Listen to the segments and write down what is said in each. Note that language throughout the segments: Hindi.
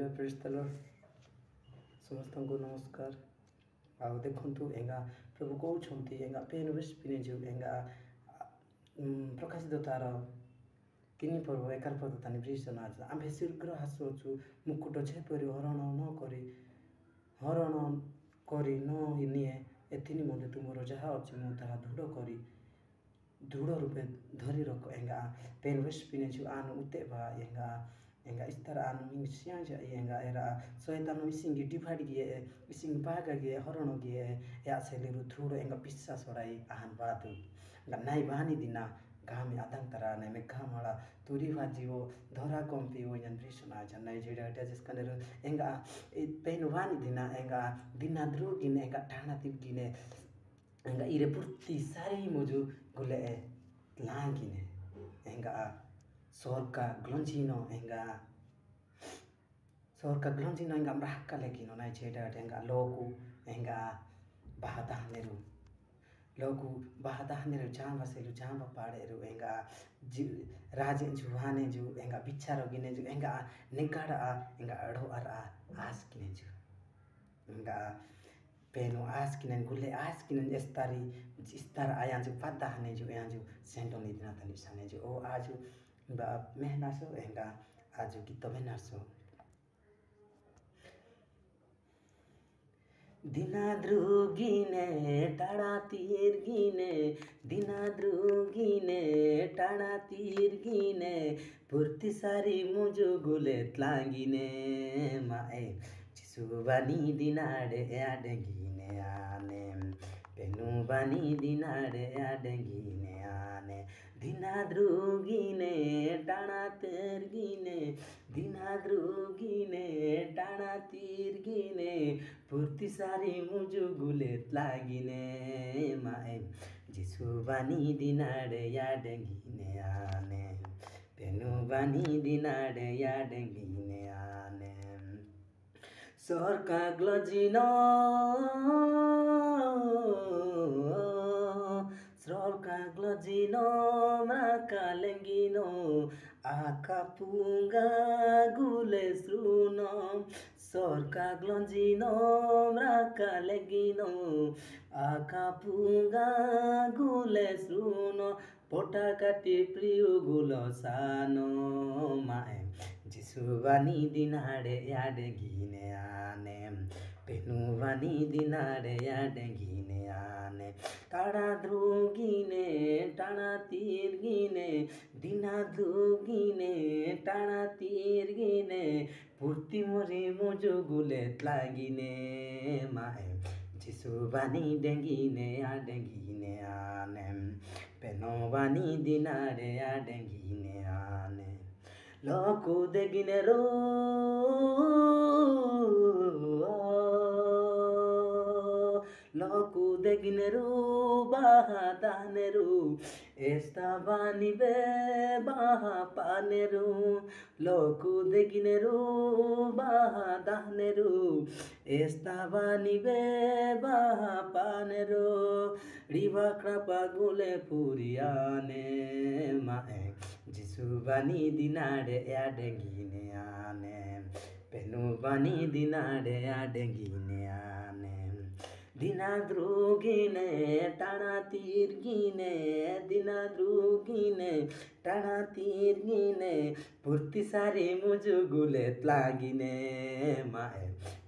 हालेलुया प्रेज द लॉर्ड समस्त को नमस्कार आउ देखु एंगा प्रभु कहते एंगा पेन वेस्ट पिने जो एंगा प्रकाशित तार 3 पर्व 11 पद तानी ब्रिजना आम्भे शीघ्र हासुचु मुकुट छेपरि हरण करी न निए एथि निमंते तुमर जहा अछि मु ताहा दृढ़ रूपे धरी रख एंगा पेन वेस्ट पिने जो आन उतेबा एंगा इस्तर आन मिंग जा एंगा एरा शैतान इसिंग डिवाइड गे इसिंग बागा गे हरण गे या सेलिरु थ्रुड एंगा पिस्सा सराई आहान बादु नाई बानी दिना गामी आदंग तरा ने मेघामला तुरी भाजीओ धरा कंपी ओ जन ब्रिसना जनाई जेडा जस कनेर एंगा पेन वानी दिना एंगा दिना द्रुगिने एंगा ठाना तिगिने एंगा इरे पुर्ती सारी मुजु गुले लांगिने एंगा sorka glonjino enga mrahka legino nai cheda enga logu enga bahadahneru jamba selu jamba paderu enga rajen juhane ju enga bicharo gine ju enga negada enga ado ara askine ju enga peno askinen gule askinen istar ayan ju padahne ju ayan ju sendoni dinatani sane ju o aju ba mehnaso enga aju kita menaso दिना द्रुगिने टाढा तिर्गिने दिना द्रुगिने टाढा तिर्गिने पूर्ति सारी मुजु गुले लागिने माए चिसुबानी दिनाडे आडेगिने आने पेनु बानी दिनाडे आडेगिने आने दिना द्रुगिने टाढा तिर्गिने दिना द्रुगिने टाढा तिर्गिने पूर्ति सारी मुजु गुले लागिने माए जिसु बानी दिनाडे याडेगिने आने पेनु बानी दिनाडे याडेगिने आने सरका ग्लजिनो Srolka glojino makalengino akapunga gule sruno sorka glojino makalengino akapunga gule sruno potakati priyu gulo sano mae jisubani dinade yadegine ane penuvani dinade yadegine ane टाढा द्रुगिने टाढा तिर्गिने दिना द्रुगिने टाढा तिर्गिने पूर्ति मोरी मुजु गुले लागिने माए जिसु बानी डेंगिने आडेंगिने आने पेनो बानी दिनारे आडेंगिने आने लोकु देगिने रो लोकु देगिनेरू bahadaneru estabani be bahapaneru loku degineru bahadaneru estabani be bahapaneru riva krapa gule puriane mae jisubani dinade adengine ane penubani dinade adengine ane दिना द्रुगिने टाढा तिर्गिने दिना द्रुगिने टाढा तिर्गिने पूर्ति सारी मुजु गुले लागिने माए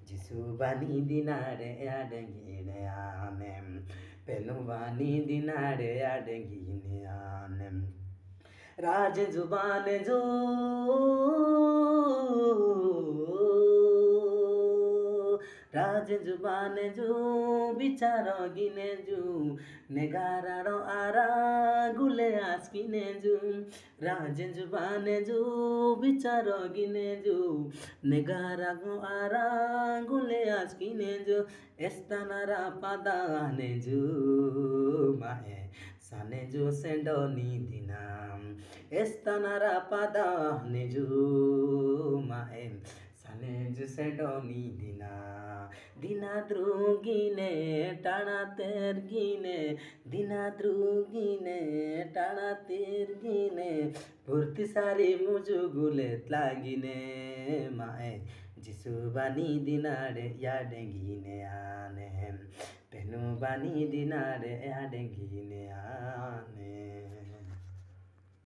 जिसु बानी दिनाडे आडेगिने आने पेनु बानी दिनाडे आडेगिने आने राज जुबाने जो राज जुबाने जो बिचारो गिने जु नेगारारो आरा गुले आस्किने जु राज जुबाने जो बिचारो गिने जु नेगारागो आरा गुले आस्किने जु एस्तानारा पादाने जु माए साने जो सेंडोनी दिना एस्तानारा पादाने जु माए साने जो सेंडोनी दिना दिना द्रुगिने टाढा तिर्गिने दिना द्रुगिने टाढा तिर्गिने पूर्ति सारी मुजु गुले लागिने माए जिसु बानी दिनारे या डेंगीने आने पेनु बानी दिनारे या डेंगीने आने